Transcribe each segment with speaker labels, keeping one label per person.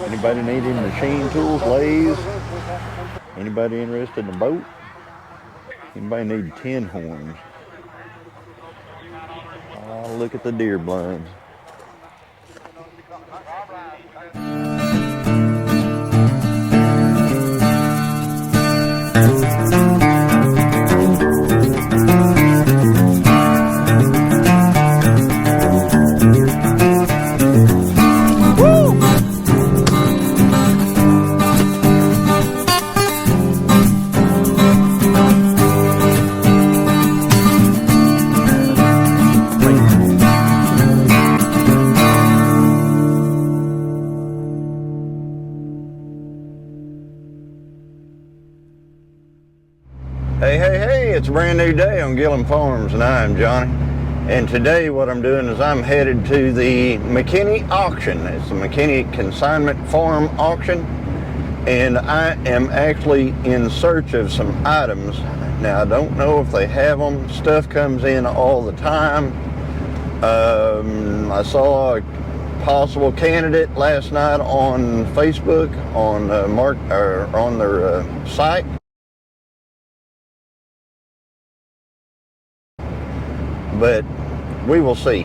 Speaker 1: Anybody needing machine tools, lathes? Anybody interested in a boat? Anybody need tin horns? Oh, look at the deer blinds. Hey, it's a brand new day on Gillum Farms, and I'm Johnny. And today what I'm doing is I'm headed to the McKinney auction. It's the McKinney Consignment Farm Auction, and I am actually in search of some items. Now, I don't know if they have them. Stuff comes in all the time. I saw a possible candidate last night on Facebook on on their site. But we will see.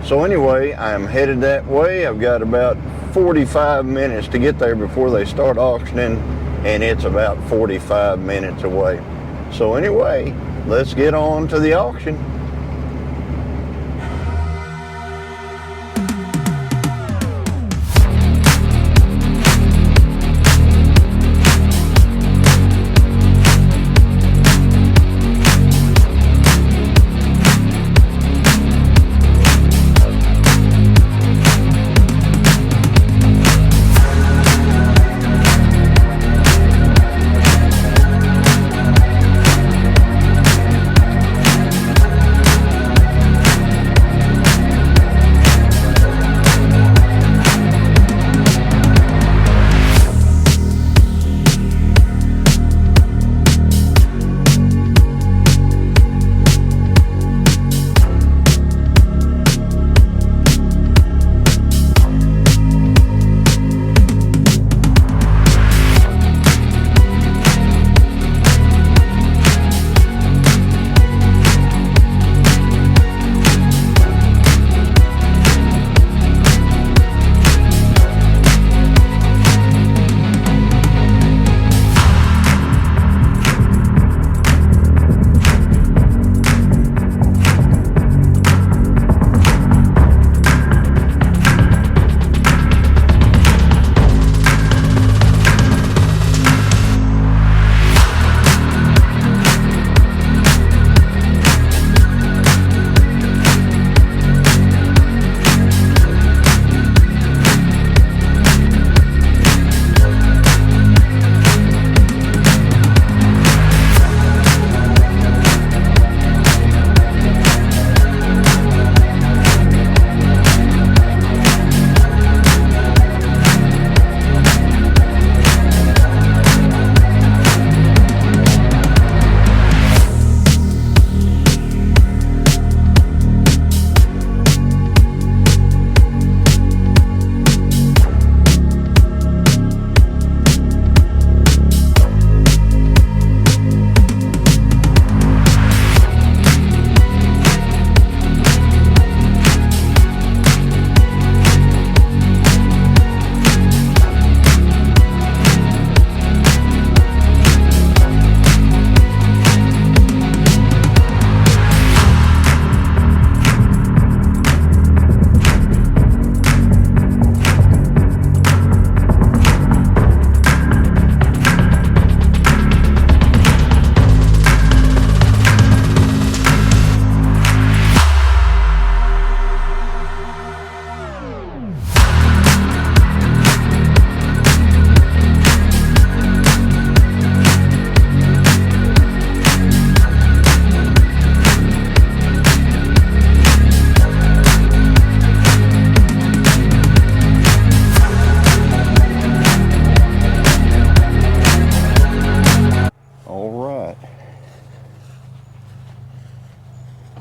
Speaker 1: So anyway, I'm headed that way. I've got about 45 minutes to get there before they start auctioning, and it's about 45 minutes away. So anyway, let's get on to the auction.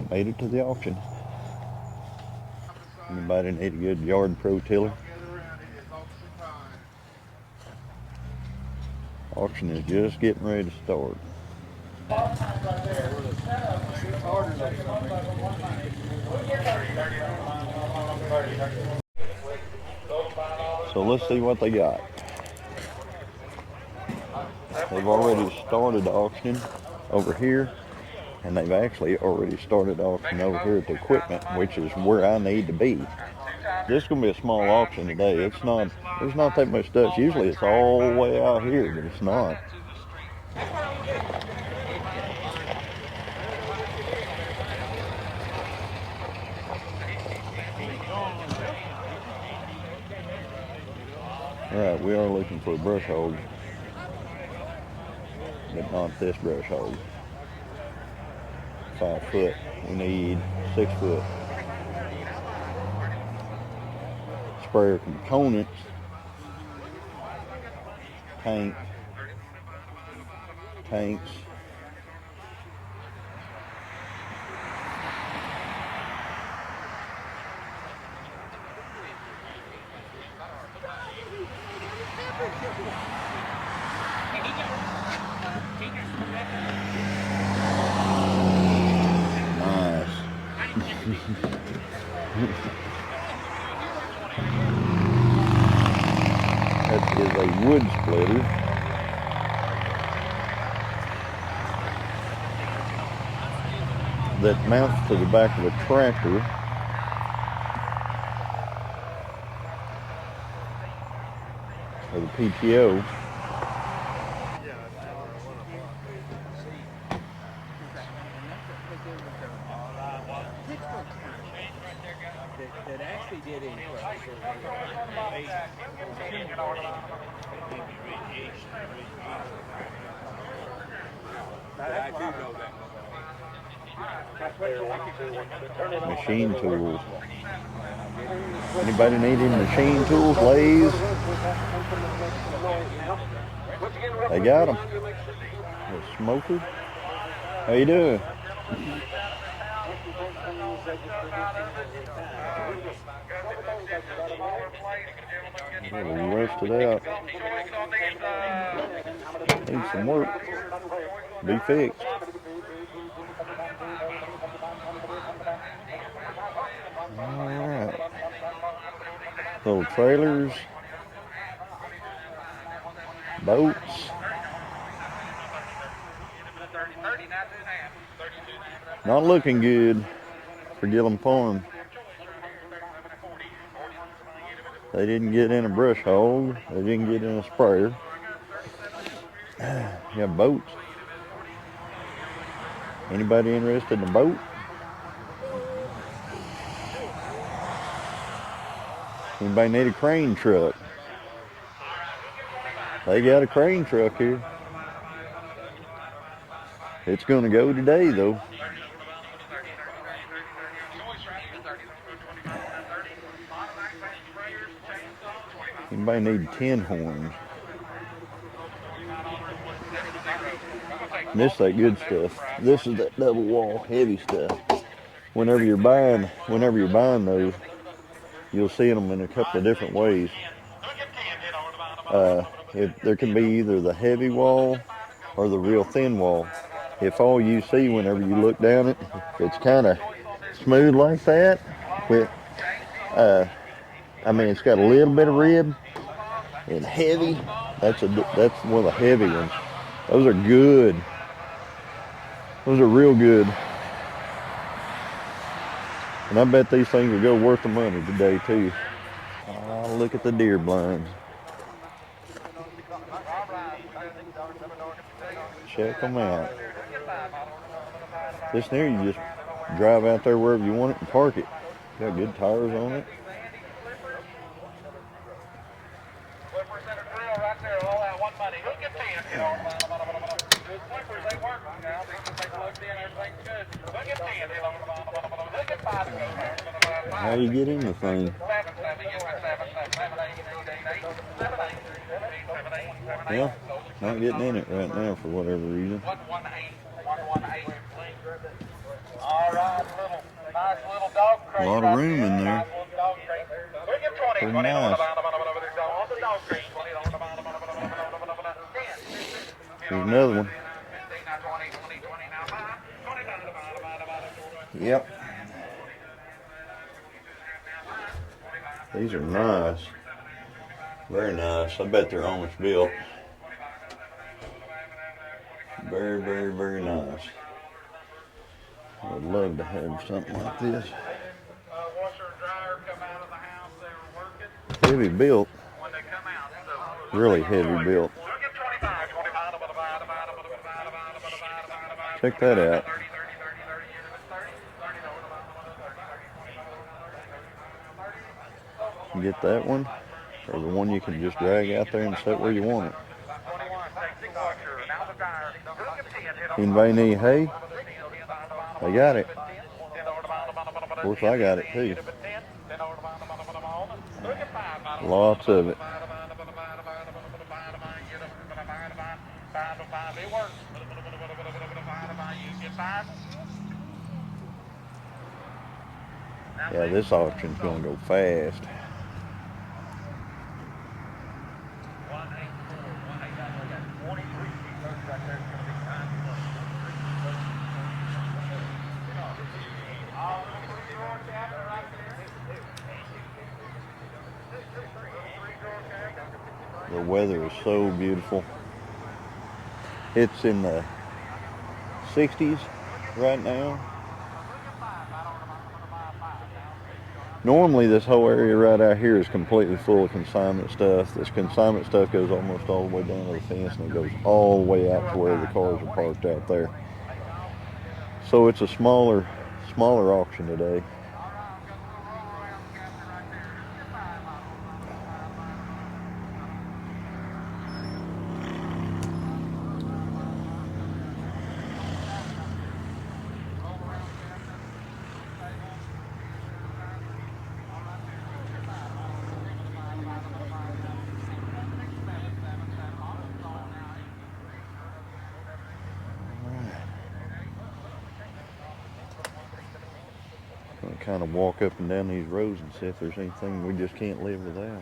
Speaker 1: Made it to the auction. Anybody need a good yard pro tiller? Auction is just getting ready to start. So let's see what they got. They've already started auctioning over here, and they've actually already started auctioning over here at the equipment, which is where I need to be. This is going to be a small auction today. There's not that much stuff. Usually it's all the way out here, but it's not. Alright, we are looking for a brush hog, but not this brush hog. 5 foot. We need 6 foot. Sprayer components. Tanks. Nice. That is a wood splitter. That mounts to the back of a tractor. Or the PTO.
Speaker 2: That actually did
Speaker 1: Machine tools. Anybody needing machine tools, lathes? They got them. The smoker. How you doing? We rusted out. Need some work. Be fixed. Alright. Little trailers. Boats. Not looking good for Gillum Farm. They didn't get in a brush hog. They didn't get in a sprayer. You have boats. Anybody interested in a boat? Anybody need a crane truck? They got a crane truck here. It's going to go today though. Anybody need 10 horns? And this is that good stuff. This is that double wall heavy stuff. Whenever you're buying those, you'll see them in a couple of different ways. There can be either the heavy wall or the real thin wall. If all you see whenever you look down it, it's kind of smooth like that. With, it's got a little bit of rib and heavy. That's one of the heavy ones. Those are good. Those are real good. And I bet these things will go worth the money today too. Oh, look at the deer blinds. Check them out. This there, you just drive out there wherever you want it and park it. Got good tires on it. How you get in the thing? Yeah, not getting in it right now for whatever reason. A lot of room in there. Pretty nice. Here's another one. Yep. These are nice. Very nice. I bet they're almost built. Very, very, very nice. I would love to have something like this. Heavy built. Really heavy built. Check that out. Get that one, or the one you can just drag out there and set where you want it. Anybody need hay? I got it. Of course, I got it too. Lots of it. Yeah, this auction's gonna go fast. The weather is so beautiful. It's in the 60s right now. Normally this whole area right out here is completely full of consignment stuff. This consignment stuff goes almost all the way down to the fence, and it goes all the way out to where the cars are parked out there. So it's a smaller auction today. Kind of walk up and down these roads and see if there's anything we just can't live without.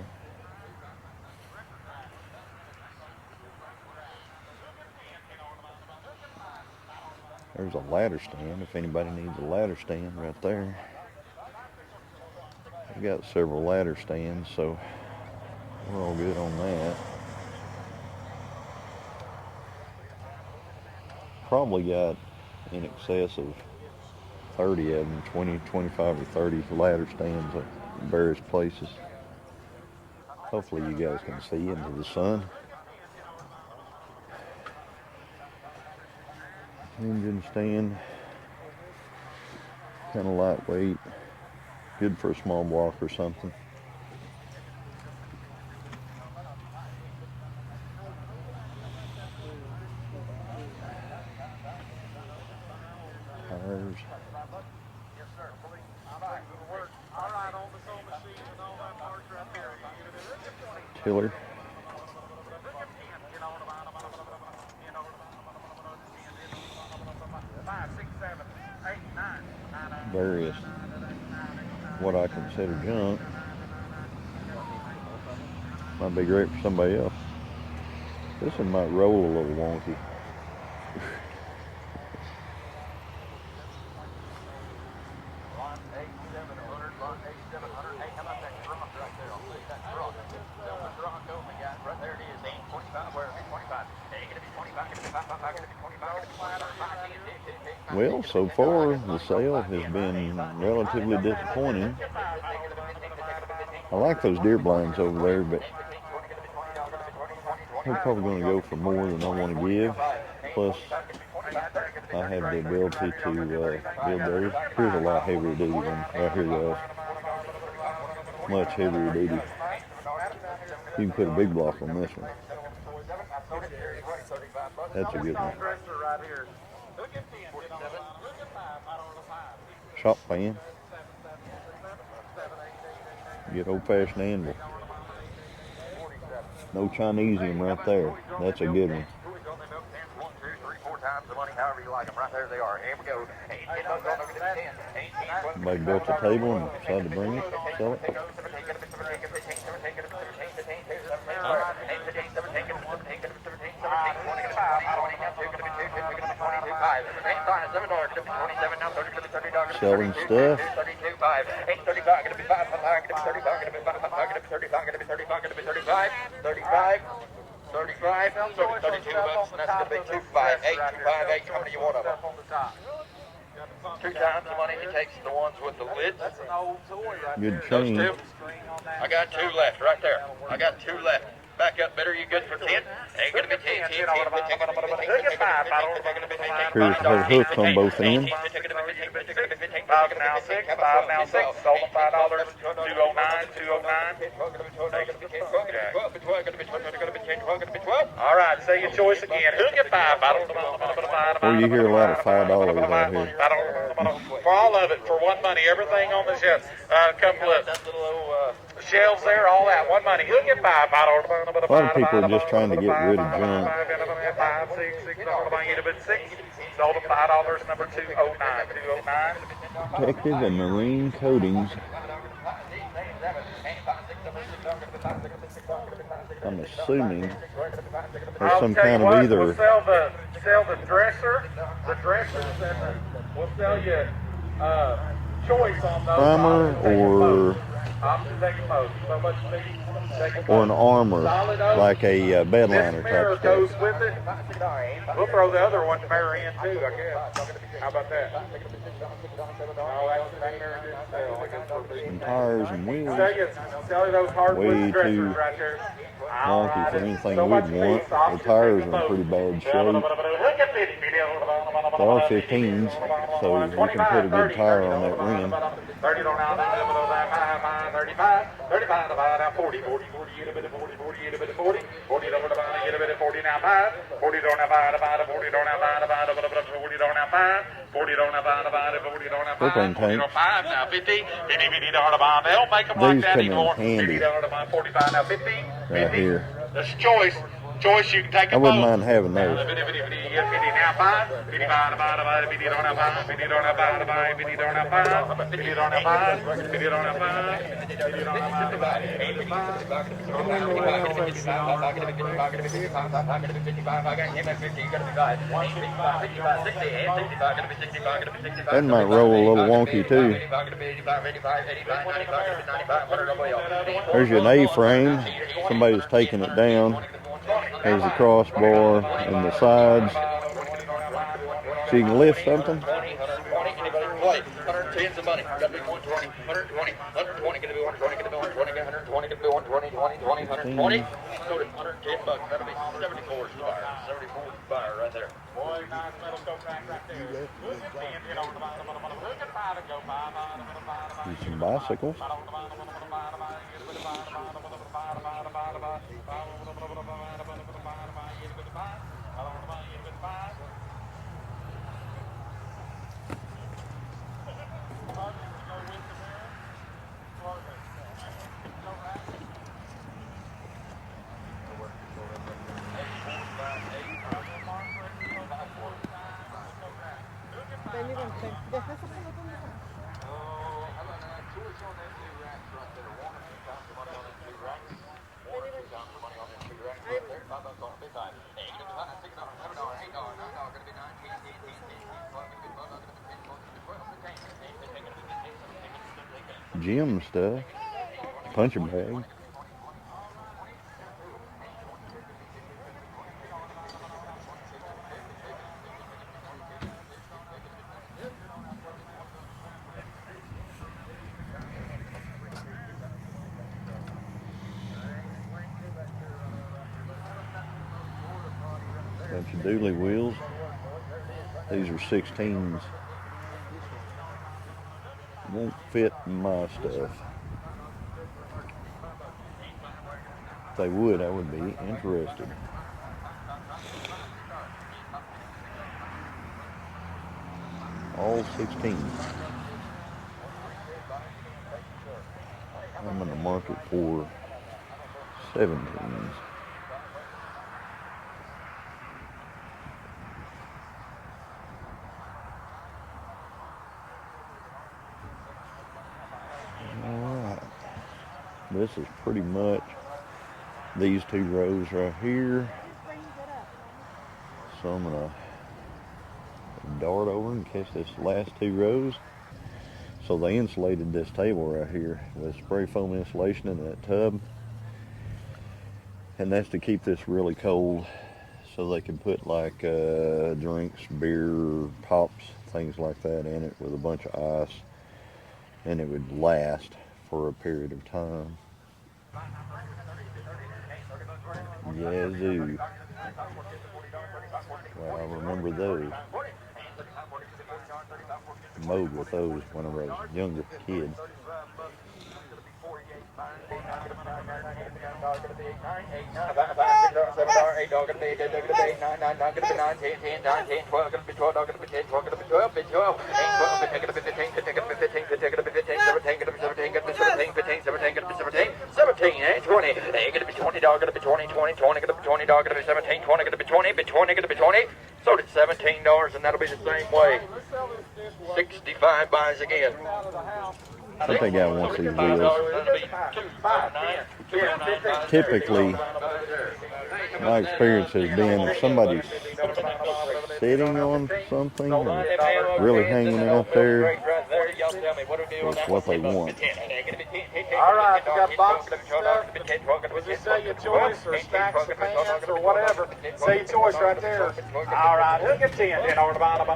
Speaker 1: There's a ladder stand if anybody needs a ladder stand right there. We got several ladder stands, so we're all good on that. Probably got in excess of 30 of them, 20, 25 or 30 ladder stands at various places. Hopefully you guys can see into the sun. Engine stand, kind of lightweight, good for a small block or something. Tires. Tiller. Various, what I consider junk. Might be great for somebody else. This one might roll a little wonky. Well, so far the sale has been relatively disappointing. I like those deer blinds over there, but they're probably going to go for more than I want to give. Plus, I have the ability to build those. Here's a lot heavier duty one right here, guys. Much heavier duty. You can put a big block on this one. That's a good one. Shop fan. Get old-fashioned anvil. No Chinesium right there. That's a good one. Somebody built a table and decided to bring it, sell it. selling stuff.
Speaker 3: 32.5, 8.35, gonna be 5, gonna be 35, gonna be 5, gonna be 35, gonna be 35, gonna be 35, 35, 35, 32 bucks, and that's gonna be 258, 258. How many you want of them? 2 times the money he takes the ones with the lids.
Speaker 2: That's an old toy right
Speaker 1: Good
Speaker 2: there.
Speaker 1: chain.
Speaker 3: Those 2? I got 2 left right there. I got 2 left. Back up, better. You good for 10? Ain't gonna be 10, 10, 10.
Speaker 1: Here's her hook on both ends.
Speaker 3: 5 now 6, 5 now 6. Sold them $5. 209, 209. All right, say your choice again. Hook at 5.
Speaker 1: Well, you hear a lot of $5 out here.
Speaker 3: For all of it, for one money, everything on the shelf. A couple of shelves there, all that, one money. Hook at 5.
Speaker 1: A lot of people are just trying to get rid of junk.
Speaker 3: 5, 6, 6, sold them $5, number 209, 209.
Speaker 1: Protective and marine coatings. I'm assuming there's some kind of either
Speaker 3: We'll sell the dresser, the dressers, and we'll sell you choice on those.
Speaker 1: primer or an armor, like a bed liner type
Speaker 3: goes
Speaker 1: stuff.
Speaker 3: with it. We'll throw the other one mirror in too, I guess. How about that?
Speaker 1: Some tires and wheels.
Speaker 3: Sell you those hardwood
Speaker 1: Way
Speaker 3: dressers
Speaker 1: too
Speaker 3: right there.
Speaker 1: wonky for anything we'd want. The tires are in pretty bad shape. They are 15s, so you can put a good tire on that rim.
Speaker 3: 30 don't now 35, 35 about 40, 40, 40, get a bit of 40, 40, get a bit of 40, 40 don't about get a bit of 40 now 5, 40 don't about 40 don't about 40 don't now 5, 40 don't about 40 don't now 5, 40 don't 5 now 50, 50 don't about. They don't make them like that anymore. 50 don't about 45 now 50, 50.
Speaker 1: Right here.
Speaker 3: That's choice. Choice, you can take
Speaker 1: I
Speaker 3: them
Speaker 1: wouldn't
Speaker 3: both.
Speaker 1: mind having those.
Speaker 3: 50 now 5, 55 about 50 don't have 5, 50 don't have 5, 50 don't have 5, 50 don't have 5, 50 don't have 5, 50 don't have 5.
Speaker 1: That might roll a little wonky too. There's your A-frame. Somebody's taking it down. There's the crossbar and the sides. So you can lift something.
Speaker 3: 110's the money. Gotta be 120, 120, 120, gonna be 120, gonna be 120, 120, gonna be 120, 20, 20, 120. So it's 110 bucks. That'll be 74's the buyer. 74's the buyer right there. Boy, nice metal scope rack right there. Look at 10, you know, look at 5 and go by.
Speaker 1: There's some bicycles. Gym stuff. Punching bag. Bunch of dually wheels. These are 16s. Won't fit in my stuff. If they would, I would be interested. All 16s. I'm in the market for 17s. This is pretty much these two rows right here. So I'm gonna dart over and catch this last 2 rows. So they insulated this table right here with spray foam insulation in that tub. And that's to keep this really cold so they can put like drinks, beer, pops, things like that in it with a bunch of ice, and it would last for a period of time. Yazoo. Well, I remember those. Mowed with those when I was a younger kid.
Speaker 3: Sold at $17, and that'll be the same way. 65 buys again.
Speaker 1: I think they got one of these wheels. Typically, my experience has been if somebody's sitting on something or really hanging out there, it's what they want.
Speaker 2: All right, you got boxes and stuff. Just say your choice or stacks of pants or whatever. Say your choice right there.
Speaker 3: All right, hook at 10. 10 over the bottom,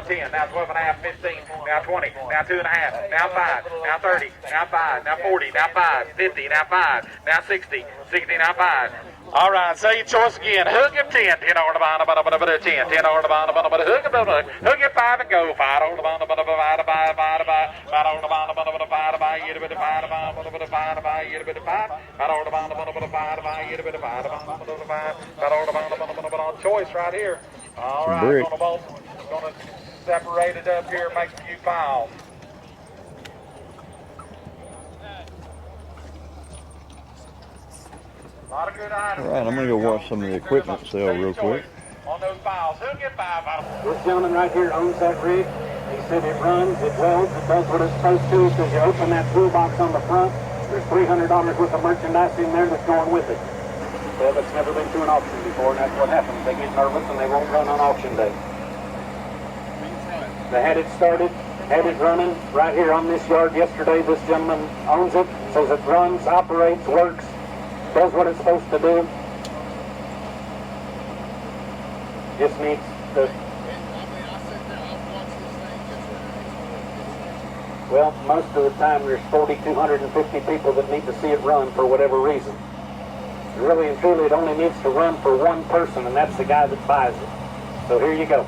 Speaker 3: 10. Now 12 and a half, 15. Now 20. Now 2 and a half. Now 5. Now 30. Now 5. Now 40. Now 5. 50. Now 5. Now 60. 60. Now 5. All right, say your choice again. Hook at 10. 10 over the bottom, 10. 10 over the bottom, hook at 5 and go. 5 over the bottom, 5 over the bottom, 5 over the bottom, 5 over the bottom, 5 over the bottom, 5 over the bottom, 5 over the bottom, 5 over the bottom, 5 over the bottom, 5 over the bottom, 5 over the bottom. Choice right here. All right, gonna separate it up here, make a few piles. All
Speaker 1: right, I'm going to go watch some of the equipment sale real quick.
Speaker 3: On those piles, who'll get 5 out of them?
Speaker 4: This gentleman right here owns that rig. He said it runs, it welds, it does what it's supposed to. Because you open that toolbox on the front, there's $300 worth of merchandise in there that's going with it. Well, it's never been to an auction before, and that's what happens. They get nervous and they won't run on auction day. They had it started, had it running right here on this yard yesterday. This gentleman owns it, says it runs, operates, works, does what it's supposed to do. Just needs to... Well, most of the time there's 4,250 people that need to see it run for whatever reason. Really and truly, it only needs to run for one person, and that's the guy that buys it. So here you go.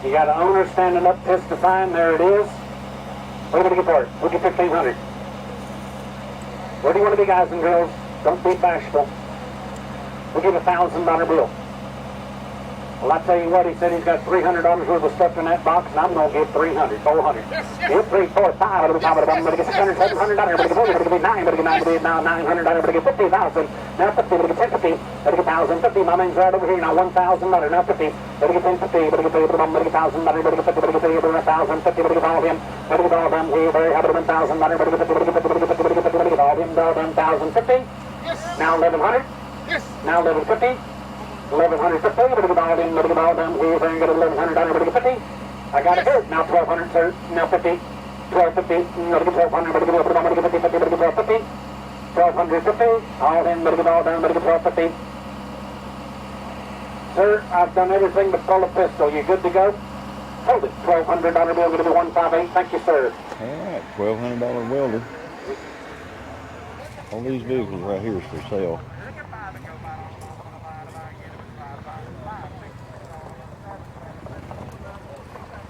Speaker 4: You got an owner standing up testifying. There it is. What are we going to get for it? We'll get $1,500. Where do you want to be, guys and girls? Don't be bashful. We'll give a $1,000 bill. Well, I tell you what, he said he's got $300 worth of stuff in that box, and I'm going to give $300, $400. Give 3, 4, 5, I'm going to get $600, $700, I'm going to get $40, I'm going to get $9, I'm going to get now $900, I'm going to get $50,000, now $50, I'm going to get $10, $50, I'm going to get $1,000, $50, my man's right over here, now $1,000, now $50, I'm going to get $10, $50, I'm going to get $1,000, I'm going to get $1,000, I'm going to get $50, I'm going to get $1,000, $50, I'm going to get all of him, I'm going to get all of them, we're very happy with $1,000, I'm going to get $50, I'm going to get $50, I'm going to get $50, I'm going to get all of him, $1,050, now $1,100, now $1,150, $1,150, but it was all in, but it was all done. We were going to get $1,100, but it was $50. I got it here. Now $1,200, sir. Now $50. $1,250. But it was $1,200, but it was $50, but it was $1,250. $1,250. All in, but it was all done, but it was $1,250. Sir, I've done everything but pull a pistol. You good to go? Hold it. $1,200 bill, going to be 158. Thank you, sir.
Speaker 1: All right, $1,200 welder. All these vehicles right here is for sale.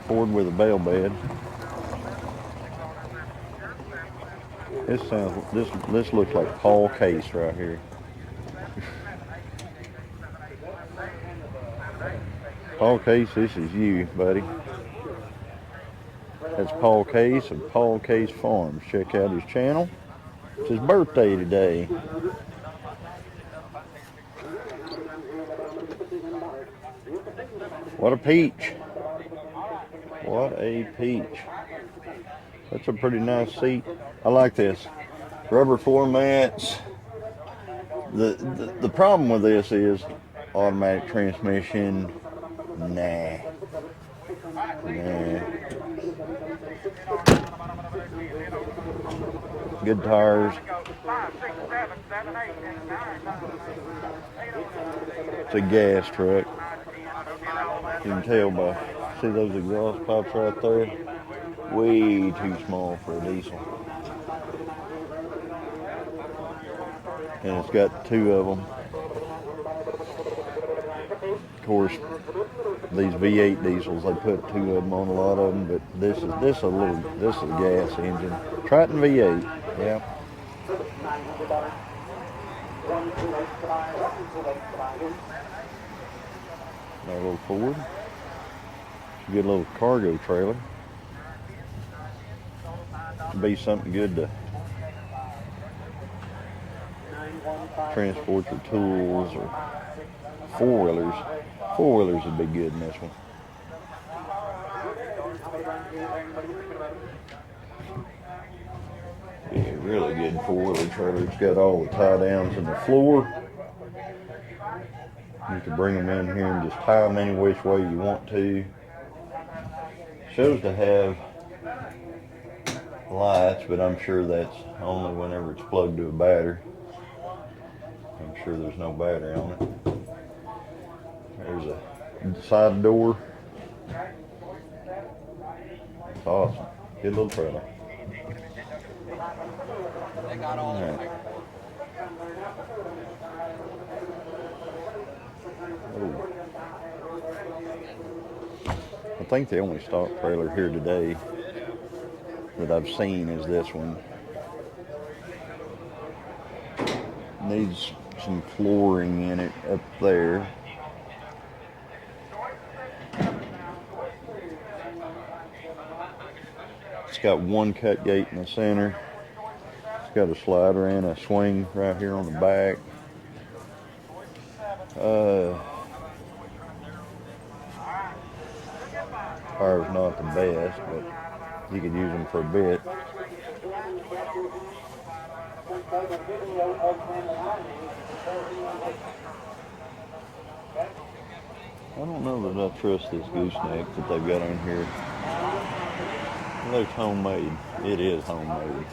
Speaker 1: Ford with a bale bed. This looks like Paul Case right here. Paul Case, this is you, buddy. That's Paul Case of Paul Case Farms. Check out his channel. It's his birthday today. What a peach. What a peach. That's a pretty nice seat. I like this. Rubber floor mats. The problem with this is automatic transmission. Nah. Nah. Good tires. It's a gas truck. You can tell by, see those exhaust pipes right there? Way too small for a diesel. And it's got two of them. Of course, these V8 diesels, they put two of them on a lot of them, but this is a gas engine. Triton V8, yeah. Our little Ford. Good little cargo trailer. Be something good to transport your tools or four-wheelers. Four-wheelers would be good in this one. Yeah, really good four-wheeler trailer. It's got all the tie downs in the floor. You can bring them in here and just tie them any which way you want to. Shows to have lights, but I'm sure that's only whenever it's plugged to a battery. I'm sure there's no battery on it. There's a side door. It's awesome. Good little trailer. All right. Ooh. I think the only stock trailer here today that I've seen is this one. Needs some flooring in it up there. It's got one cut gate in the center. It's got a slider and a swing right here on the back. Fire's not the best, but you could use them for a bit. I don't know that I trust this gooseneck that they've got on here. It looks homemade. It is homemade.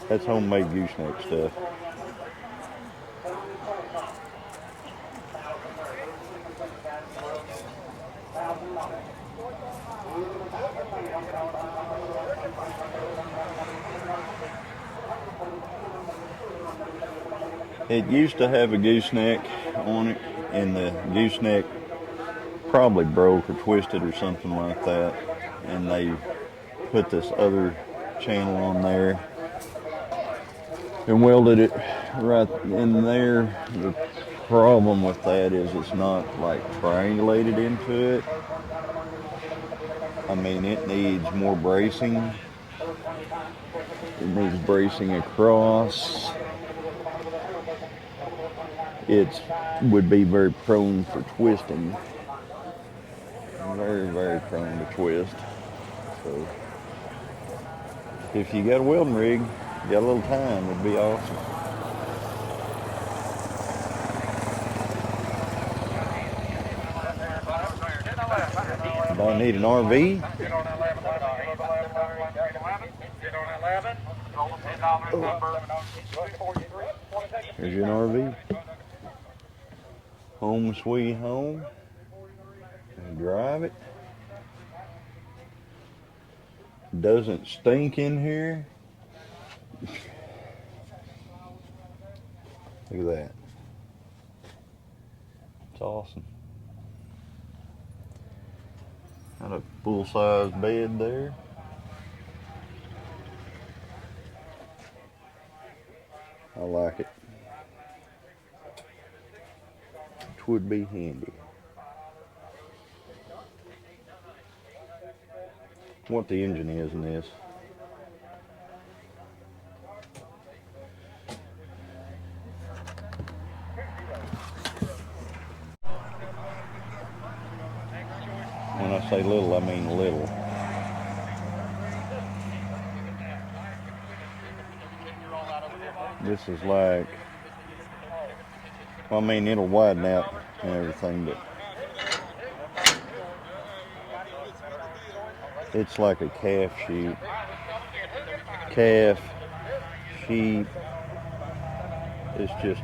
Speaker 1: That's homemade gooseneck stuff. It used to have a gooseneck on it, and the gooseneck probably broke or twisted or something like that, and they put this other channel on there and welded it right in there. The problem with that is it's not like triangulated into it. I mean, it needs more bracing. It needs bracing across. It would be very prone for twisting. Very, very prone to twist. So, if you got a welding rig, got a little time, it'd be awesome. Do I need an RV? Here's your RV. Home sweet home. And drive it. Doesn't stink in here. Look at that. It's awesome. Got a full-size bed there. I like it. Which would be handy. What the engine is in this. When I say little, I mean little. This is like, well, I mean, it'll widen out and everything, but It's like a calf sheep. Calf, sheep. It's just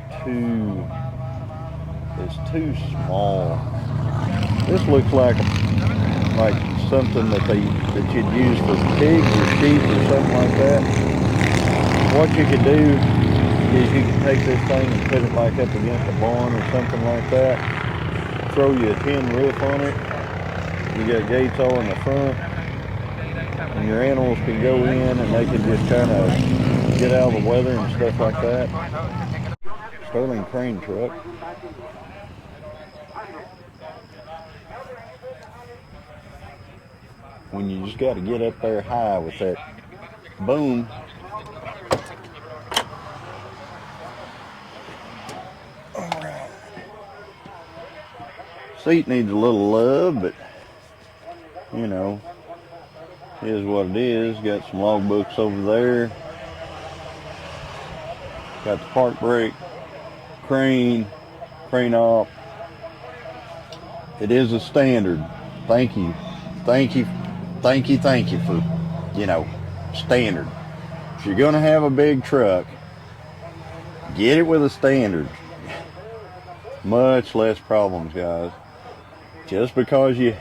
Speaker 1: it's too small. This looks like something that you'd use for pigs or sheep or something like that. What you could do is you can take this thing and put it like up against a barn or something like that. Throw you a tin roof on it. You got gates all in the front, and your animals can go in and they can just kind of get out of the weather and stuff like that. Sterling crane truck. When you just got to get up there high with that boom. Alright. Seat needs a little love, but you know, is what it is. Got some logbooks over there. Got the park brake, crane off. It is a standard. Thank you for, standard. If you're gonna have a big truck, get it with a standard. Much less problems, guys. Just because you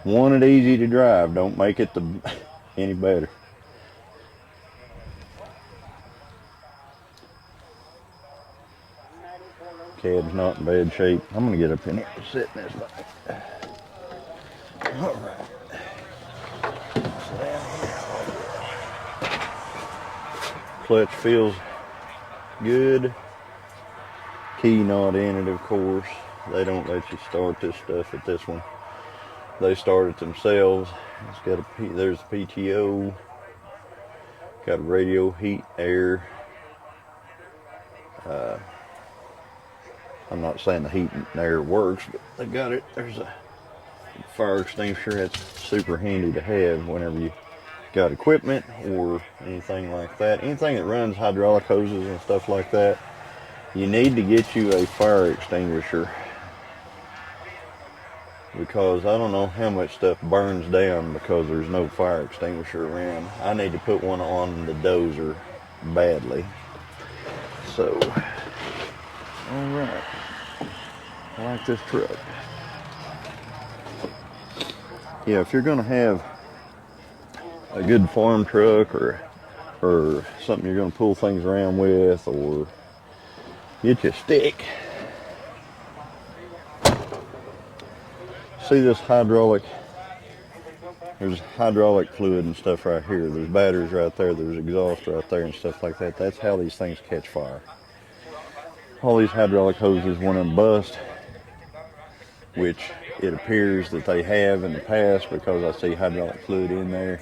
Speaker 1: want it easy to drive, don't make it any better. Cab's not in bad shape. I'm gonna get up in here and sit in this thing. All right. Clutch feels good. Key not in it, of course. They don't let you start this stuff at this one. They start it themselves. It's got there's a PTO. Got a radio, heat, air. I'm not saying the heat and air works, but they got it. There's a fire extinguisher. That's super handy to have whenever you got equipment or anything like that. Anything that runs hydraulic hoses and stuff like that, you need to get you a fire extinguisher, because I don't know how much stuff burns down because there's no fire extinguisher around. I need to put one on the dozer badly. So, all right. I like this truck. Yeah, if you're gonna have a good farm truck or something you're gonna pull things around with, or get you a stick. See this hydraulic? There's hydraulic fluid and stuff right here. There's batteries right there. There's exhaust right there and stuff like that. That's how these things catch fire. All these hydraulic hoses, when they bust, which it appears that they have in the past because I see hydraulic fluid in there.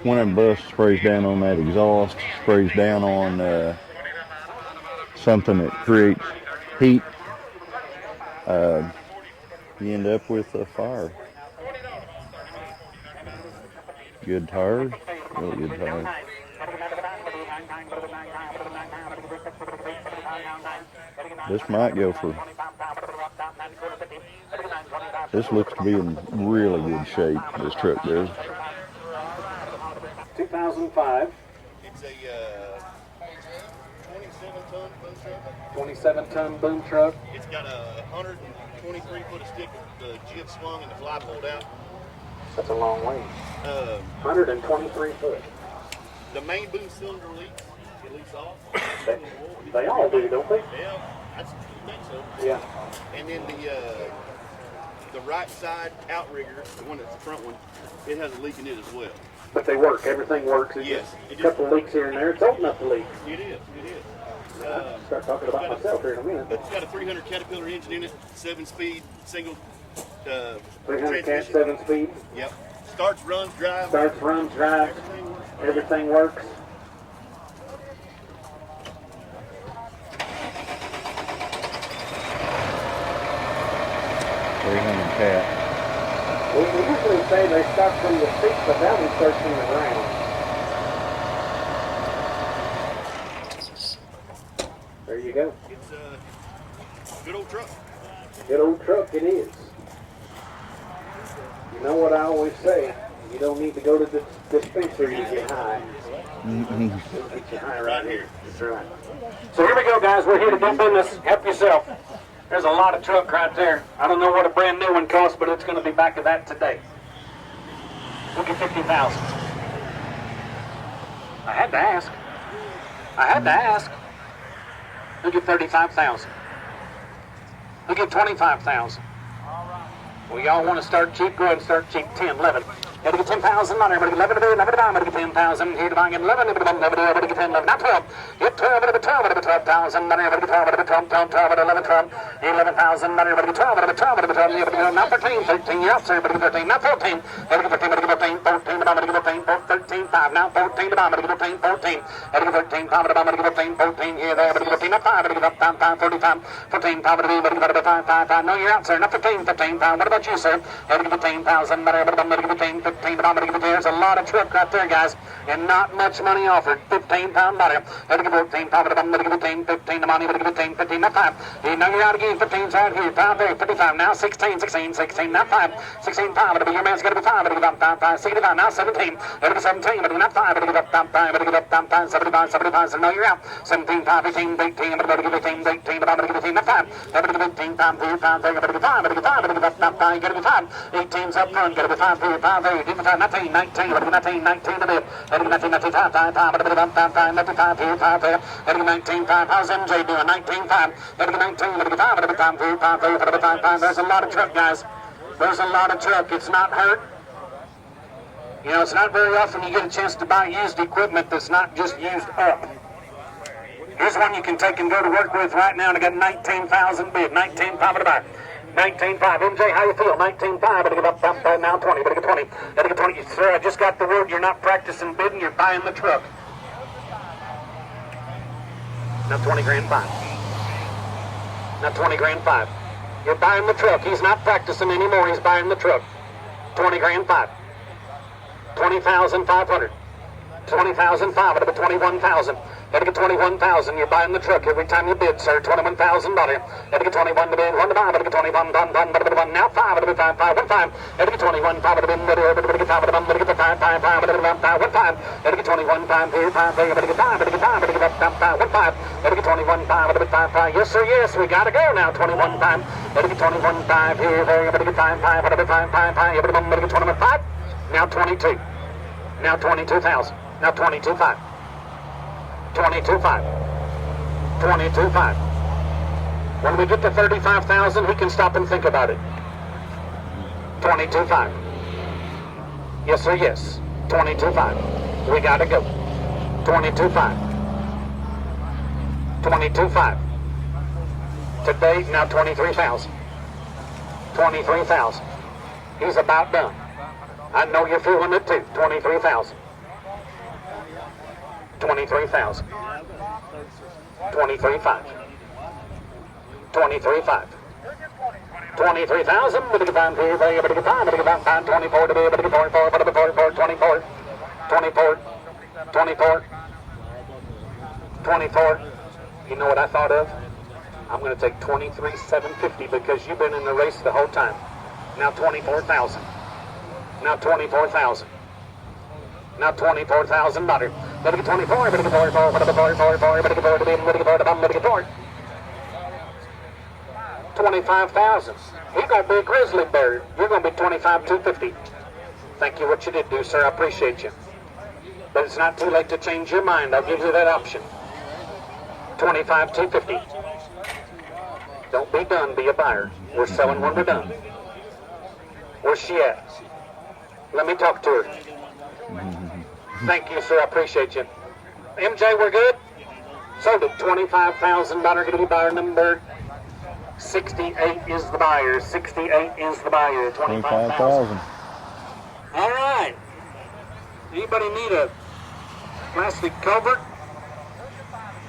Speaker 1: When it busts, sprays down on that exhaust, sprays down on something that creates heat. You end up with a fire. Good tires, really good tires. This might go for, this looks to be in really good shape, this truck does.
Speaker 4: 2005.
Speaker 5: It's a 27-ton boom truck.
Speaker 4: 27-ton boom truck.
Speaker 5: It's got a 123-foot stick with the jib swung and the fly pulled out.
Speaker 4: That's a long way. 123 foot.
Speaker 5: The main boom cylinder leaks. It leaks off.
Speaker 4: They all do, don't they?
Speaker 5: Yeah, I think so.
Speaker 4: Yeah.
Speaker 5: And then the right side outrigger, the one that's the front one, it has a leak in it as well.
Speaker 4: But they work. Everything works. It's
Speaker 5: Yes.
Speaker 4: just a couple of leaks here and there. It's old enough to leak.
Speaker 5: It is.
Speaker 4: I'll start talking about myself here in a minute.
Speaker 5: It's got a 300 Caterpillar engine in it, 7-speed, single
Speaker 4: 300 cat,
Speaker 5: transmission.
Speaker 4: 7-speed.
Speaker 5: Yep. Starts, runs, drives.
Speaker 4: Starts, runs, drives. Everything works.
Speaker 1: Cat.
Speaker 4: We usually say they start from the seat, but that one starts from the ground. There you go.
Speaker 5: It's a good old truck.
Speaker 4: Good old truck it is. You know what I always say, You don't need to go to the dispensary to get high. Get you high right here. That's right. So here we go, guys. We're here to do business. Help yourself. There's a lot of truck right there. I don't know what a brand new one costs, but it's going to be back to that today. Look at 50,000. I had to ask. I had to ask. Look at 35,000. Look at 25,000. Well, y'all want to start cheap? Go ahead and start cheap. 10, 11. Gotta get 10,000 money. Gotta get 11, gotta get 10,000. Here to buy 11, gotta get 10, 11. Not 12. Get 12, gotta get 12, gotta get 12,000 money. Gotta get 12, gotta get 12, 12, 12, 11, 12. 11,000 money. Gotta get 12, gotta get 12, gotta get 12. Not 13, 13. You're up, sir. Gotta get 13. Not 14. Gotta get 14, gotta get 14, 14. Gotta get 14, 13, 5. Now 14, gotta get 14, 14. Gotta get 13, 5. Gotta get 14, 14. Here, there, gotta get 14. Not 5. Gotta get 5, 5, 45. 14, 5. Gotta get 5, 5, 5. No, you're out, sir. Not 15, 15, 5. What about you, sir? Gotta get 15,000 money. Gotta get 15, 15. There's a lot of truck right there, guys, and not much money offered. 15-pound body. Gotta get 14, pound, gotta get 15, 15, the money, gotta get 15, 15, not 5. Now you're out again, 15's right here, 5 there, 55, now 16, 16, 16, not 5, 16, 5, gotta be your man's gotta be 5, gotta get up, 5, 5, 65, now 17, gotta be 17, gotta be not 5, gotta get up, 5, 5, gotta get up, 5, 5, 75, 75, so now you're out, 17, 5, 18, 18, gotta get 18, 18, gotta get 18, not 5, gotta get 18, 5, 3, 5, 3, gotta get 5, gotta get 5, gotta get up, 5, 5, gotta be 5, 18's up front, gotta be 5, 3, 5, 3, 5, 19, 19, gotta be 19, 19 a bit, gotta get 19, 19, 5, 5, 5, gotta get 5, 5, 95, 5, 5, gotta get 19, 5, how's MJ doing? 19, 5, gotta get 19, gotta get 5, gotta get 5, 3, 5, 3, gotta get 5, 5, there's a lot of truck, guys. There's a lot of truck. It's not hurt. You know, it's not very often you get a chance to buy used equipment that's not just used up. Here's one you can take and go to work with right now, and I got 19,000 bid, 19,500 to buy. 19.5, MJ, how you feel? 19.5, better get up, now 20, better get 20, better get 20. Sir, I just got the word you're not practicing bidding, you're buying the truck. Now 20 grand 5. Now 20 grand 5. You're buying the truck. He's not practicing anymore, he's buying the truck. 20 grand 5. 20,500. 20,500, but 21,000. Gotta get 21,000. You're buying the truck every time you bid, sir. $21,000. Gotta get 21 to bid. 1 to buy. Gotta get 21. Done. Gotta get 1. Now 5. Gotta get 5. 5. 1 5. Gotta get 21. 5. Gotta bid. Gotta get 5. Gotta get the 5. 5. 5. Gotta get 5. 1 5. Gotta get 21. 5. 3. 5. Gotta get 5. Gotta get 5. Gotta get 5. 5. 1 5. Gotta get 21. 5. Gotta get 5. 5. Yes, sir. Yes. We gotta go now. 21 5. Gotta get 21 5. Here. There. Gotta get 5. 5. Gotta get 5. 5. 5. Gotta get 21 5. Now 22. Now 22,000. Now 22.5. 22.5. 22.5. When we get to 35,000, we can stop and think about it. 22.5. Yes, sir, yes. 22.5. We gotta go. 22.5. 22.5. Today, now 23,000. 23,000. He's about done. I know you're feeling it too. 23,000. 23,000. 23.5. 23.5. 23,000. But get 5 here, but get 5, but get 5, 24 to be, but get 44, but 44, 24, 24, 24, 24. You know what I thought of? I'm going to take 23,750 because you've been in the race the whole time. Now 24,000. Now 24,000. Now 24,000 butter. Better get 24, better get 44, better get 44, better get 4 to be, better get 4 to bum, better get 4. 25,000. You're going to be a grizzly bear. You're going to be 25,250. Thank you what you did do, sir. I appreciate you. But it's not too late to change your mind. I'll give you that option. 25,250. Don't be done, be a buyer. We're selling when we're done. Where's she at? Let me talk to her. Thank you, sir. I appreciate you. MJ, we're good? Sold it. $25,000. Going to be buyer number 68 is the buyer. 68 is the buyer. 25,000. All right. Anybody need a plastic culvert?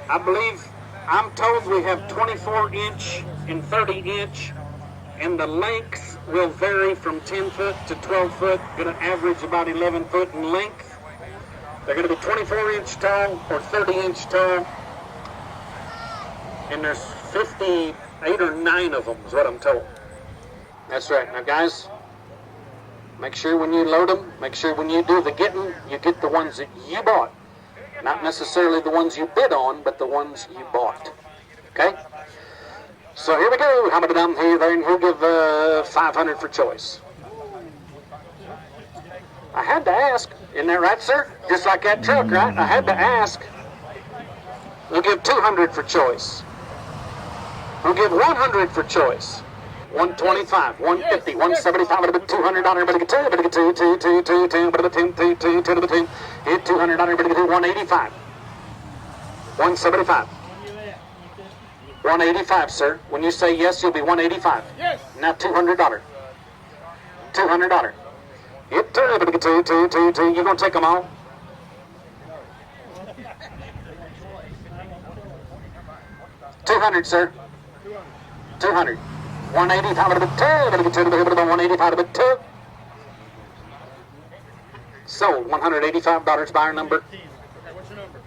Speaker 4: I believe, I'm told we have 24-inch and 30-inch, and the lengths will vary from 10 foot to 12 foot. Going to average about 11 foot in length. They're going to be 24-inch tall or 30-inch tall, and there's 58 or 9 of them is what I'm told. That's right. Now, guys, Make sure when you load them, make sure when you do the getting, you get the ones that you bought. Not necessarily the ones you bid on, but the ones you bought. Okay? So here we go. How about down here, there, and he'll give 500 for choice. I had to ask. Isn't that right, sir? Just like that truck, right? I had to ask. We'll give 200 for choice. We'll give 100 for choice. 125, 150, 175, $200, $200, 185. 185, sir. When you say yes, you'll be 185.
Speaker 2: Yes.
Speaker 4: Now $200. $200. You're gonna take them all? $200, sir. 200. 185, 185, sold. $185, buyer number.
Speaker 2: Okay, what's your number?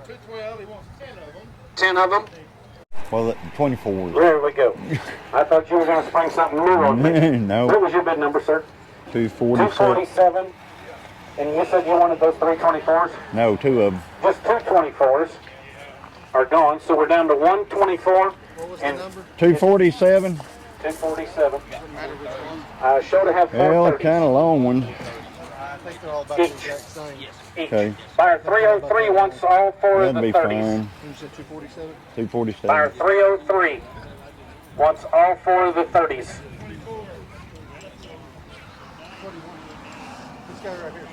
Speaker 2: 212, he wants 10 of them.
Speaker 4: 10 of them.
Speaker 1: Well, 24.
Speaker 4: There we go. I thought you were going to spring something new on me.
Speaker 1: No.
Speaker 4: What was your bid number, sir?
Speaker 1: 247.
Speaker 4: 247. And you said you wanted those 324s?
Speaker 1: No, 2 of them.
Speaker 4: Just 224s are gone, so we're down to 124.
Speaker 2: What was the number?
Speaker 1: 247.
Speaker 4: 247. Show to have
Speaker 1: Well,
Speaker 4: 430s.
Speaker 1: kind of long ones.
Speaker 2: I think they're all about the exact same.
Speaker 4: Each.
Speaker 1: Okay.
Speaker 4: Buyer 303 wants all 4 of
Speaker 1: That'd
Speaker 4: the
Speaker 1: be
Speaker 4: 30s.
Speaker 1: fine.
Speaker 2: You said 247?
Speaker 1: 247.
Speaker 4: Buyer 303 wants all 4 of the 30s.
Speaker 2: This guy right here.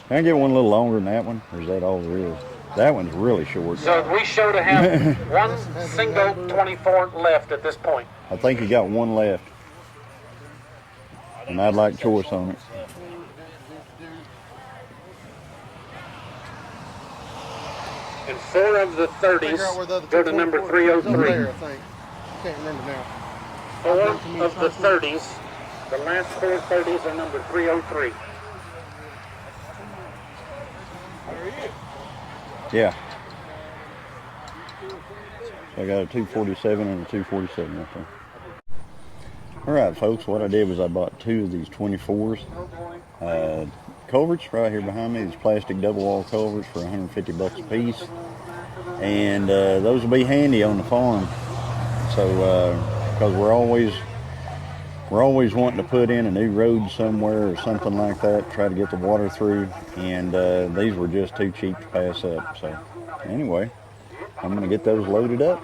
Speaker 1: Can I get one a little longer than that one? Or is that all there is? That one's really short.
Speaker 4: So we show to have one single 24 left at this point.
Speaker 1: I think you got one left. And I'd like choice on it.
Speaker 4: And 4 of the
Speaker 2: Figure out where the
Speaker 4: 30s
Speaker 2: other
Speaker 4: go to number
Speaker 2: 224 is. Up
Speaker 4: 303.
Speaker 2: there, I think. Can't remember now.
Speaker 4: 4 of the 30s, the last 4 30s are number 303.
Speaker 1: Yeah. So I got a 247 and a 247 right there. Alright folks, what I did was I bought 2 of these 24s. Culverts right here behind me, these plastic double wall culverts for 150 bucks a piece. And those will be handy on the farm. So, because we're always wanting to put in a new road somewhere or something like that, try to get the water through, and these were just too cheap to pass up. So anyway, I'm going to get those loaded up.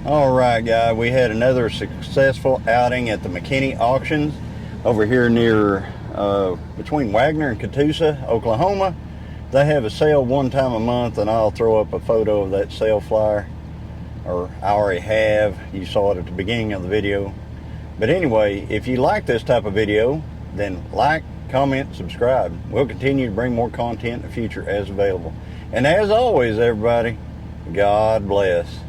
Speaker 1: Alright guys, we had another successful outing at the McKinney auctions over here near between Wagner and Catoosa, Oklahoma. They have a sale one time a month, and I'll throw up a photo of that sale flyer, or I already have. You saw it at the beginning of the video. But anyway, if you like this type of video, then like, comment, subscribe. We'll continue to bring more content in the future as available. And as always, everybody, God bless.